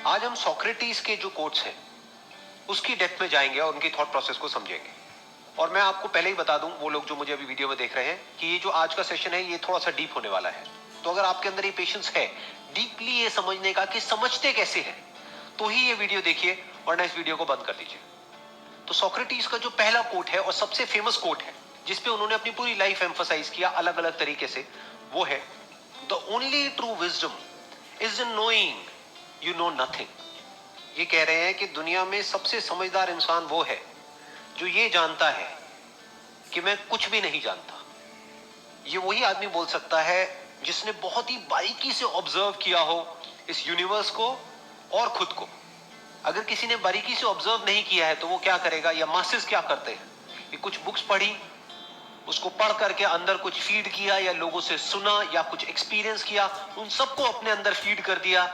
आज हम सोक्रेटिस के जो कोट्स हैं उसकी डेप्थ में जाएंगे और उनकी थॉट प्रोसेस को समझेंगे। और मैं आपको पहले ही बता दूं, वो लोग जो मुझे अभी वीडियो में देख रहे हैं, कि ये जो आज का सेशन है ये थोड़ा सा डीप होने वाला है। तो अगर आपके अंदर ये पेशेंस है डीपली ये समझने का कि समझते कैसे हैं, तो ही ये वीडियो देखिए, वरना इस वीडियो को बंद कर दीजिए। तो सोक्रेटिस का जो पहला कोट है और सबसे फेमस कोट है, जिसपे उन्होंने अपनी पूरी लाइफ एम्फसाइज किया अलग अलग तरीके से, वो है the only true wisdom is in knowing you know nothing. ये कह रहे हैं कि दुनिया में सबसे समझदार इंसान वो है जो ये जानता है कि मैं कुछ भी नहीं जानता। ये वही आदमी बोल सकता है जिसने बहुत ही बारीकी से ऑब्जर्व किया हो इस यूनिवर्स को और खुद को। अगर किसी ने बारीकी से ऑब्जर्व नहीं किया है तो वो क्या करेगा, या मासेस क्या करते हैं कि कुछ बुक्स पढ़ी, उसको पढ़ करके अंदर कुछ फीड किया, या लोगों से सुना, या कुछ एक्सपीरियंस किया, उन सबको अपने अंदर फीड कर दिया,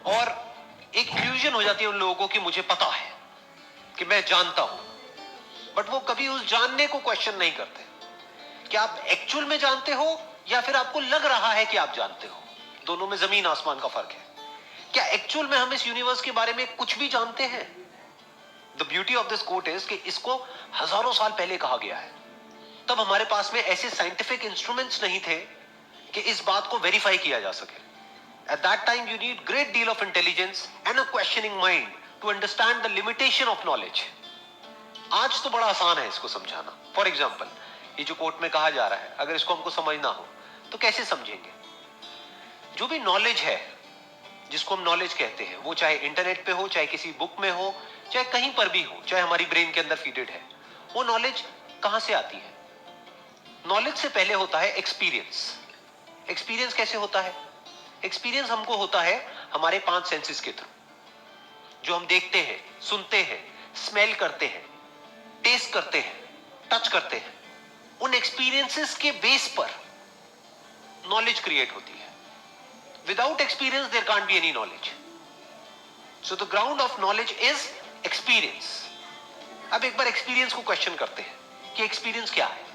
और एक इल्यूजन हो जाती है उन लोगों को कि मुझे पता है, कि मैं जानता हूं। बट वो कभी उस जानने को क्वेश्चन नहीं करते कि आप एक्चुअल में जानते हो या फिर आपको लग रहा है कि आप जानते हो। दोनों में जमीन आसमान का फर्क है। क्या एक्चुअल में हम इस यूनिवर्स के बारे में कुछ भी जानते हैं? The beauty of this quote is कि इसको हजारों साल पहले कहा गया है। तब हमारे पास में ऐसे साइंटिफिक इंस्ट्रूमेंट्स नहीं थे कि इस बात को वेरीफाई किया जा सके। At that time you need great deal of intelligence and a questioning mind to understand the limitation of knowledge. आज तो बड़ा आसान है इसको समझाना। फॉर एग्जाम्पल, ये जो कोट में कहा जा रहा है, अगर इसको हमको समझना हो तो कैसे समझेंगे? जो भी नॉलेज है, जिसको हम नॉलेज कहते हैं, वो चाहे इंटरनेट पे हो, चाहे किसी बुक में हो, चाहे कहीं पर भी हो, चाहे हमारी ब्रेन के अंदर फीडेड है, वो नॉलेज कहां से आती है? नॉलेज से पहले होता है एक्सपीरियंस। एक्सपीरियंस कैसे होता है? एक्सपीरियंस हमको होता है हमारे 5 सेंसेस के थ्रू, जो हम देखते हैं, सुनते हैं, स्मेल करते हैं, टेस्ट करते हैं, टच करते हैं। उन एक्सपीरियंसेस के बेस पर नॉलेज क्रिएट होती है। Without experience there can't be any knowledge. So the ground of knowledge is experience. अब एक बार एक्सपीरियंस को क्वेश्चन करते हैं कि एक्सपीरियंस क्या है।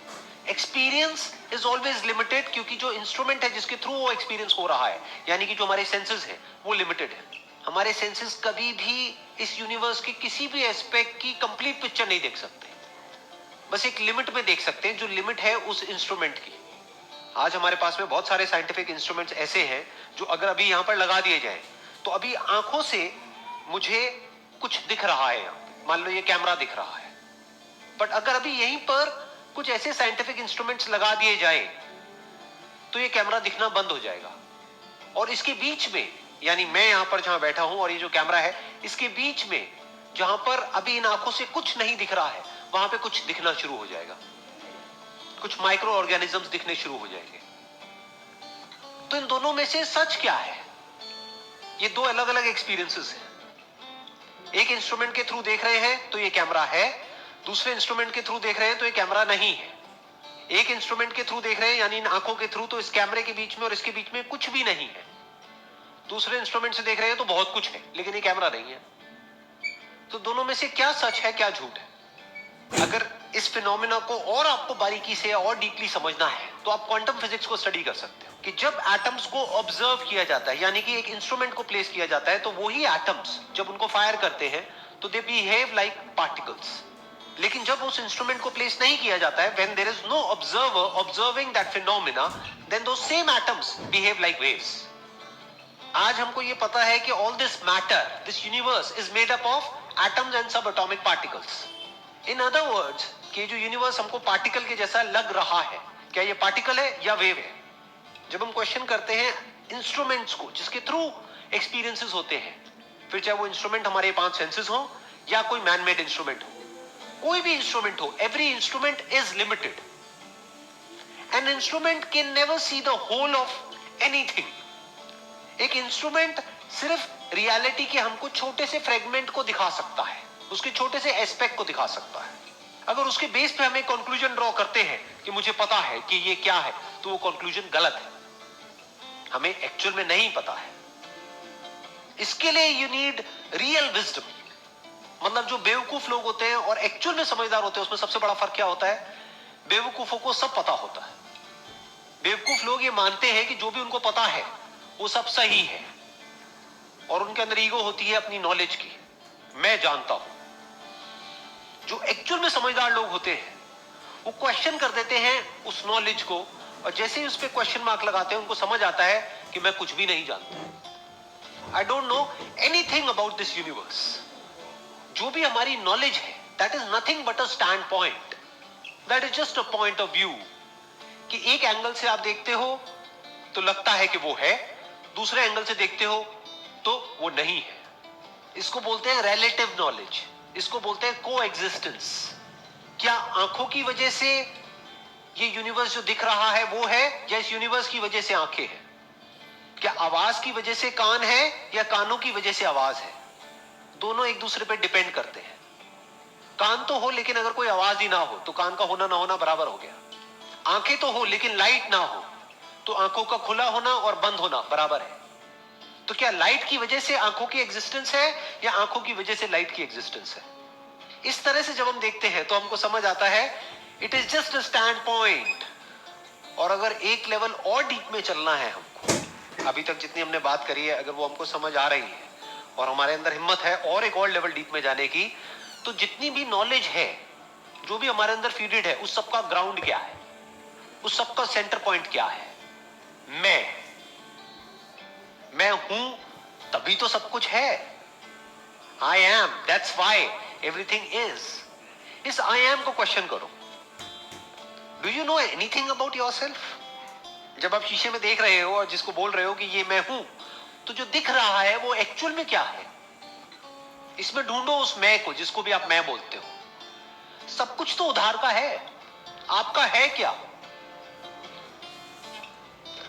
एक्सपीरियंस इज ऑलवेज लिमिटेड, क्योंकि जो इंस्ट्रूमेंट है जिसके थ्रू वो एक्सपीरियंस हो रहा है, यानी कि जो हमारे सेंसेस हैं, वो लिमिटेड है। हमारे सेंसेस कभी भी इस यूनिवर्स के किसी भी एस्पेक्ट की कंप्लीट पिक्चर नहीं देख सकते, बस एक लिमिट में देख सकते हैं, जो लिमिट है उस इंस्ट्रूमेंट की। आज हमारे पास में बहुत सारे साइंटिफिक इंस्ट्रूमेंट्स ऐसे हैं जो अगर अभी यहां पर लगा दिए जाएं तो अभी आंखों से मुझे कुछ दिख रहा है। मान लो ये कैमरा दिख रहा है, बट अगर अभी यहीं पर कुछ ऐसे साइंटिफिक इंस्ट्रूमेंट्स लगा दिए जाए तो ये कैमरा दिखना बंद हो जाएगा। और इसके बीच में, यानी मैं यहां पर जहां बैठा हूं और ये जो कैमरा है, इसके बीच में जहां पर अभी इन आंखों से कुछ नहीं दिख रहा है, वहां पे कुछ दिखना शुरू हो जाएगा। कुछ माइक्रो ऑर्गेनिजम्स दिखने शुरू हो जाएंगे। तो इन दोनों में से सच क्या है? ये दो अलग अलग एक्सपीरियंसेस हैं। एक इंस्ट्रूमेंट के थ्रू देख रहे हैं तो ये कैमरा है, दूसरे इंस्ट्रूमेंट के थ्रू देख रहे हैं तो ये कैमरा नहीं है। एक इंस्ट्रूमेंट के थ्रू देख रहे हैं यानी इन आंखों के थ्रू, तो इस कैमरे के बीच में और इसके बीच में कुछ भी नहीं है। दूसरे इंस्ट्रूमेंट से देख रहे हैं तो बहुत कुछ है, लेकिन ये कैमरा नहीं है। तो दोनों में से क्या सच है, क्या झूठ है? अगर इस फिनोमेना को और आपको बारीकी से और डीपली समझना है तो आप क्वांटम फिजिक्स को स्टडी कर सकते हो कि जब एटम्स को ऑब्जर्व किया जाता है, यानी कि एक इंस्ट्रूमेंट को प्लेस किया जाता है, तो वही एटम्स जब उनको फायर करते हैं तो दे बिहेव लाइक पार्टिकल्स। लेकिन जब उस इंस्ट्रूमेंट को प्लेस नहीं किया जाता है, when there is no observer observing that phenomena, then those same atoms behave like waves. आज हमको ये पता है कि all this matter, this universe is made up of atoms and subatomic particles. In other words, कि जो universe हमको particle के जैसा लग रहा है, क्या ये पार्टिकल है या वेव है? जब हम क्वेश्चन करते हैं इंस्ट्रूमेंट्स को जिसके थ्रू एक्सपीरियंसेस होते हैं, फिर चाहे वो इंस्ट्रूमेंट हमारे 5 सेंसेस हो या कोई मैन मेड इंस्ट्रूमेंट हो, कोई भी इंस्ट्रूमेंट हो, every instrument is limited. An instrument can never see the whole of anything. एक इंस्ट्रूमेंट सिर्फ रियलिटी के हमको छोटे से फ्रेगमेंट को दिखा सकता है, उसके छोटे से एस्पेक्ट को दिखा सकता है। अगर उसके बेस पे हम एक कंक्लूजन ड्रॉ करते हैं कि मुझे पता है कि ये क्या है, तो वो कंक्लूजन गलत है। हमें एक्चुअल में नहीं पता है। इसके लिए यू नीड रियल विजडम। मतलब जो बेवकूफ लोग होते हैं और एक्चुअल में समझदार होते हैं, उसमें सबसे बड़ा फर्क क्या होता है? बेवकूफों को सब पता होता है। बेवकूफ लोग ये मानते हैं कि जो भी उनको पता है वो सब सही है, और उनके अंदर ईगो होती है अपनी नॉलेज की, मैं जानता हूं। जो एक्चुअल में समझदार लोग होते हैं वो क्वेश्चन कर देते हैं उस नॉलेज को, और जैसे ही उस पर क्वेश्चन मार्क लगाते हैं उनको समझ आता है कि मैं कुछ भी नहीं जानता। I don't know anything about this universe. जो भी हमारी नॉलेज है that is nothing but a stand point, that is just a point of view. कि एक एंगल से आप देखते हो तो लगता है कि वो है, दूसरे एंगल से देखते हो तो वो नहीं है। इसको बोलते हैं रिलेटिव नॉलेज, इसको बोलते हैं को एग्जिस्टेंस। क्या आंखों की वजह से ये यूनिवर्स जो दिख रहा है वो है, या इस यूनिवर्स की वजह से आंखें हैं? क्या आवाज की वजह से कान है, या कानों की वजह से आवाज है? दोनों एक दूसरे पर डिपेंड करते हैं। कान तो हो लेकिन अगर कोई आवाज ही ना हो तो कान का होना ना होना बराबर हो गया। आंखें तो हो लेकिन लाइट ना हो तो आंखों का खुला होना और बंद होना बराबर है। तो क्या लाइट की वजह से आंखों की एग्जिस्टेंस है, या आंखों की वजह से लाइट की एग्जिस्टेंस है? इस तरह से जब हम देखते हैं तो हमको समझ आता है it is just a stand point. और अगर एक लेवल और डीप में चलना है हमको, अभी तक जितनी हमने बात करी है अगर वो हमको समझ आ रही है और हमारे अंदर हिम्मत है और एक और लेवल डीप में जाने की, तो जितनी भी नॉलेज है जो भी हमारे अंदर फीडेड है उस सबका ग्राउंड क्या है, उस सबका सेंटर पॉइंट क्या है? मैं हूं तभी तो सब कुछ है। I am, that's why everything is. इस आई एम को क्वेश्चन करो। Do you know anything about yourself? जब आप शीशे में देख रहे हो और जिसको बोल रहे हो कि ये मैं हूं, तो जो दिख रहा है वो एक्चुअल में क्या है? इसमें ढूंढो उस मैं को जिसको भी आप मैं बोलते हो। सब कुछ तो उधार का है, आपका है क्या?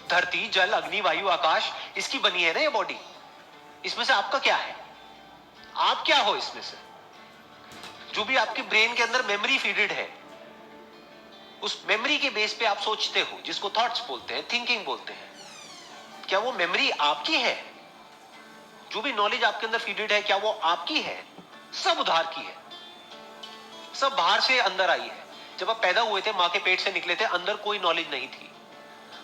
धरती, जल, अग्नि, वायु, आकाश, इसकी बनी है ना ये बॉडी। इसमें से आपका क्या है? आप क्या हो इसमें से? जो भी आपके ब्रेन के अंदर मेमोरी फीडेड है, उस मेमोरी के बेस पे आप सोचते हो, जिसको थॉट्स बोलते हैं, थिंकिंग बोलते हैं। क्या वो मेमोरी आपकी है? जो भी नॉलेज आपके अंदर फीडेड है क्या वो आपकी है? सब उधार की है, सब बाहर से अंदर आई है। जब आप पैदा हुए थे, मां के पेट से निकले थे, अंदर कोई नॉलेज नहीं थी,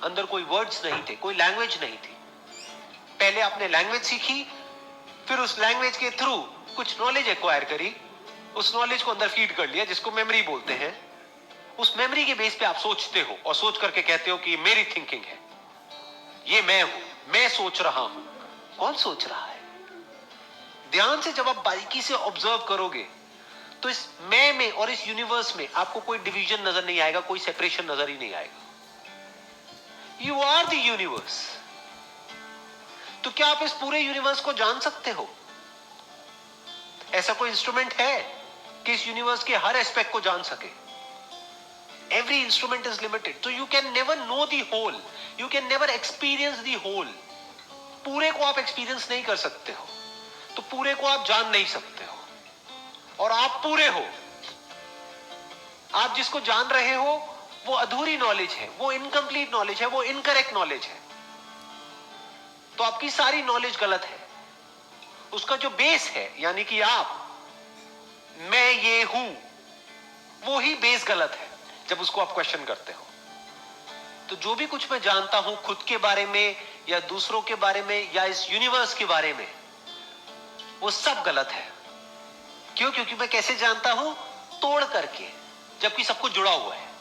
अंदर कोई वर्ड्स नहीं थे, कोई लैंग्वेज नहीं थी। पहले आपने लैंग्वेज सीखी, फिर उस लैंग्वेज के थ्रू कुछ नॉलेज एक्वायर करी, उस नॉलेज को अंदर फीड कर लिया जिसको मेमोरी बोलते हैं। उस मेमोरी के बेस पे आप सोचते हो और सोच करके कहते हो कि ये मेरी थिंकिंग है, ये मैं हूं, मैं सोच रहा हूं। कौन सोच रहा है? ध्यान से जब आप बारीकी से ऑब्जर्व करोगे तो इस मैं में और इस यूनिवर्स में आपको कोई डिवीजन नजर नहीं आएगा, कोई सेपरेशन नजर ही नहीं आएगा। You are the universe. तो क्या आप इस पूरे यूनिवर्स को जान सकते हो? ऐसा कोई इंस्ट्रूमेंट है कि इस यूनिवर्स के हर एस्पेक्ट को जान सके? एवरी इंस्ट्रूमेंट इज लिमिटेड, तो you can never know the whole, you can never experience the whole. पूरे को आप एक्सपीरियंस नहीं कर सकते हो, तो पूरे को आप जान नहीं सकते हो। और आप पूरे हो। आप जिसको जान रहे हो वो अधूरी नॉलेज है, वो इनकम्प्लीट नॉलेज है, वो इनकरेक्ट नॉलेज है। तो आपकी सारी नॉलेज गलत है। उसका जो बेस है, यानी कि आप, मैं ये हूं, वो ही बेस गलत है जब उसको आप क्वेश्चन करते हो। तो जो भी कुछ मैं जानता हूं खुद के बारे में या दूसरों के बारे में या इस यूनिवर्स के बारे में, वो सब गलत है। क्यों? क्योंकि मैं कैसे जानता हूं? तोड़ करके, जबकि सब कुछ जुड़ा हुआ है।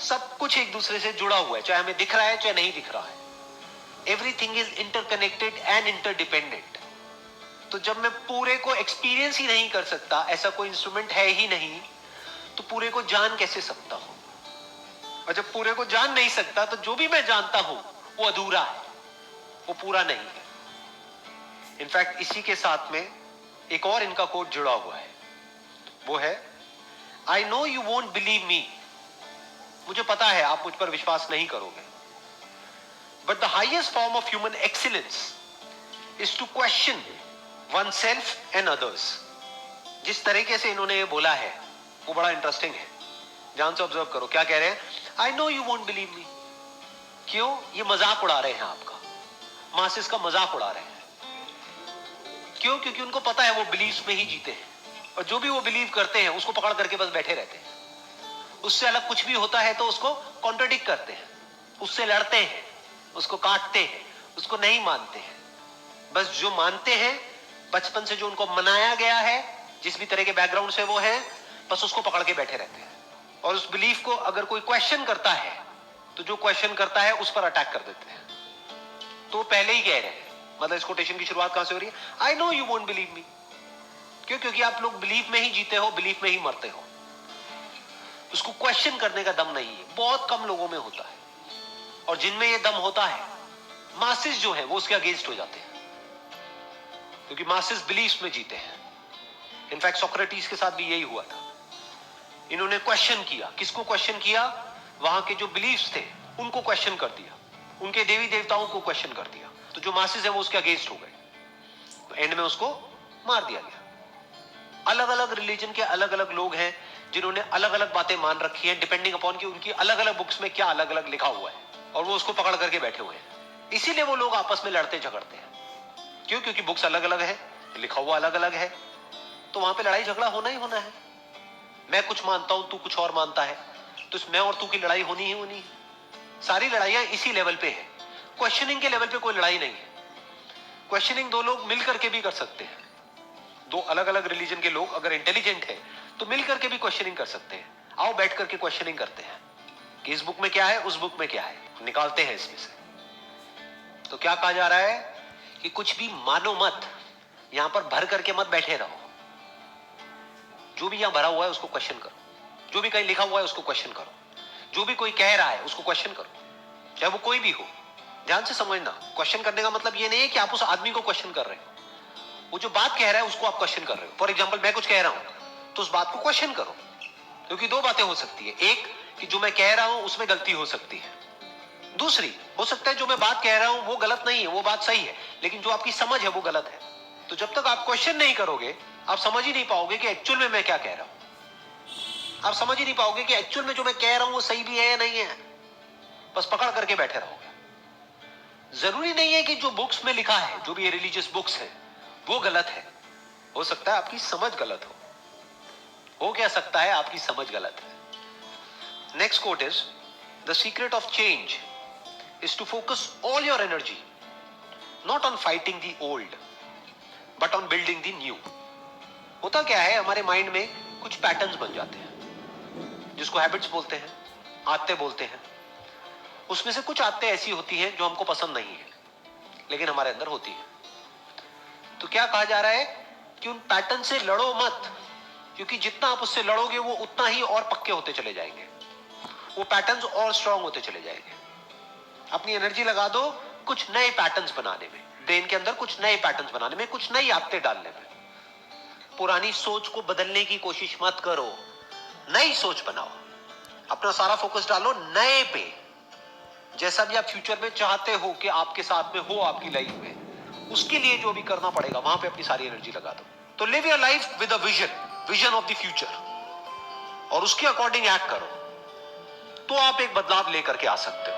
सब कुछ एक दूसरे से जुड़ा हुआ है, चाहे हमें दिख रहा है चाहे नहीं दिख रहा है। Everything is interconnected and interdependent. तो जब मैं पूरे को एक्सपीरियंस ही नहीं कर सकता, ऐसा कोई इंस्ट्रूमेंट है ही नहीं, तो पूरे को जान कैसे सकता हूं? और जब पूरे को जान नहीं सकता तो जो भी मैं जानता हूं वो अधूरा है, वो पूरा नहीं है। इनफैक्ट इसी के साथ में एक और इनका कोट जुड़ा हुआ है, वो है I know you won't believe me. मुझे पता है आप मुझ पर विश्वास नहीं करोगे, but the highest form of human excellence is to question oneself and others. जिस तरीके से इन्होंने ये बोला है वो बड़ा इंटरेस्टिंग है। ध्यान से ऑब्जर्व करो क्या कह रहे हैं। आई नो यू वोंट बिलीव मी। क्यों? ये मजाक उड़ा रहे हैं आपका, मासेस का मजाक उड़ा रहे हैं। क्यों? क्योंकि उनको पता है वो बिलीव्स में ही जीते हैं, और जो भी वो बिलीव करते हैं उसको पकड़ करके बस बैठे रहते हैं। उससे अलग कुछ भी होता है तो उसको कॉन्ट्रडिक्ट करते हैं, उससे लड़ते हैं, उसको काटते हैं, उसको नहीं मानते हैं। बस जो मानते हैं, बचपन से जो उनको मनाया गया है, जिस भी तरह के बैकग्राउंड से वो है, बस उसको पकड़ के बैठे रहते हैं। और उस बिलीफ को अगर कोई क्वेश्चन करता है तो जो क्वेश्चन करता है उस पर अटैक कर देते हैं। तो पहले ही कह रहे हैं, मतलब इस कोटेशन की शुरुआत कहां से हो रही है? I know you won't believe मी। क्यों? क्योंकि आप लोग बिलीफ में ही जीते हो, बिलीफ में ही मरते हो। उसको क्वेश्चन करने का दम नहीं है, बहुत कम लोगों में होता है। और जिनमें ये दम होता है, मासेस जो है वो उसके अगेंस्ट हो जाते हैं, क्योंकि मासेस बिलीफ में जीते हैं। इनफैक्ट सोक्रेटिस के साथ भी यही हुआ था। इन्होंने क्वेश्चन किया। किसको क्वेश्चन किया? वहां के जो बिलीफ्स थे उनको क्वेश्चन कर दिया, उनके देवी देवताओं को क्वेश्चन कर दिया। तो जो मासेस है वो उसके अगेंस्ट हो गए, तो एंड में उसको मार दिया गया। अलग अलग रिलीजन के अलग अलग लोग हैं जिन्होंने अलग अलग बातें मान रखी हैं, डिपेंडिंग अपॉन कि उनकी अलग अलग बुक्स में क्या अलग अलग लिखा हुआ है, और वो उसको पकड़ करके बैठे हुए हैं। इसीलिए वो लोग आपस में लड़ते झगड़ते हैं। क्यों? क्योंकि बुक्स अलग अलग है, लिखा हुआ अलग अलग है, तो वहां पे लड़ाई झगड़ा होना ही होना है। मैं कुछ मानता हूं, तू कुछ और मानता है, तो मैं और तू की लड़ाई होनी ही होनी है। सारी लड़ाइयां इसी लेवल पे है। क्वेश्चनिंग के लेवल पे कोई लड़ाई नहीं है। क्वेश्चनिंग दो लोग मिल करके भी कर सकते हैं। दो अलग अलग रिलीजन के लोग अगर इंटेलिजेंट है तो मिल करके भी क्वेश्चनिंग कर सकते हैं। आओ बैठ करके क्वेश्चनिंग करते हैं कि इस बुक में क्या है, उस बुक में क्या है, निकालते हैं इसमें से। तो क्या कहा जा रहा है कि कुछ भी मानो मत, यहां पर भर करके मत बैठे रहो। जो भी यहां भरा हुआ है उसको क्वेश्चन करो, जो भी कहीं लिखा हुआ है उसको क्वेश्चन करो, जो भी कोई कह रहा है उसको क्वेश्चन करो, चाहे वो कोई भी हो। ध्यान से समझना, क्वेश्चन करने का मतलब ये नहीं है कि आप उस आदमी को क्वेश्चन कर रहे हो। वो जो बात कह रहा है उसको आप क्वेश्चन कर रहे हो। फॉर एग्जाम्पल, मैं कुछ कह रहा हूं तो उस बात को क्वेश्चन करो, क्योंकि दो बातें हो सकती है। एक कि जो मैं कह रहा हूं उसमें गलती हो सकती है। दूसरी, हो सकता है जो मैं बात कह रहा हूं वो गलत नहीं है, वो बात सही है, लेकिन जो आपकी समझ है वो गलत है। तो जब तक आप क्वेश्चन नहीं करोगे आप समझ ही नहीं पाओगे कि एक्चुअल में मैं क्या कह रहा हूं। आप समझ ही नहीं पाओगे कि एक्चुअल में जो मैं कह रहा हूं वो सही भी है या नहीं है। बस पकड़ करके बैठे रहोगे। जरूरी नहीं है कि जो बुक्स में लिखा है, जो भी रिलीजियस बुक्स है, वो गलत है। हो सकता है आपकी समझ गलत हो क्या सकता है आपकी समझ गलत है। Next quote is, the secret of change is to focus all your energy not on fighting the old but on building the new। होता क्या है, हमारे माइंड में कुछ पैटर्न्स बन जाते हैं जिसको हैबिट्स बोलते हैं, आदतें बोलते हैं। उसमें से कुछ आदतें ऐसी होती हैं जो हमको पसंद नहीं है, लेकिन हमारे अंदर होती है। तो क्या कहा जा रहा है कि उन पैटर्न से लड़ो मत, क्योंकि जितना आप उससे लड़ोगे वो उतना ही और पक्के होते चले जाएंगे, वो पैटर्न्स और स्ट्रांग होते चले जाएंगे। अपनी एनर्जी लगा दो कुछ नए पैटर्न्स बनाने में, ब्रेन के अंदर कुछ नए पैटर्न्स बनाने में, कुछ नई आदतें डालने में। पुरानी सोच को बदलने की कोशिश मत करो, नई सोच बनाओ। अपना सारा फोकस डालो नए पे। जैसा भी आप फ्यूचर में चाहते हो कि आपके साथ में हो आपकी लाइफ में, उसके लिए जो भी करना पड़ेगा वहां पे अपनी सारी एनर्जी लगा दो। तो live your life with a vision of the future, और उसके अकॉर्डिंग एक्ट करो, तो आप एक बदलाव लेकर के आ सकते हो।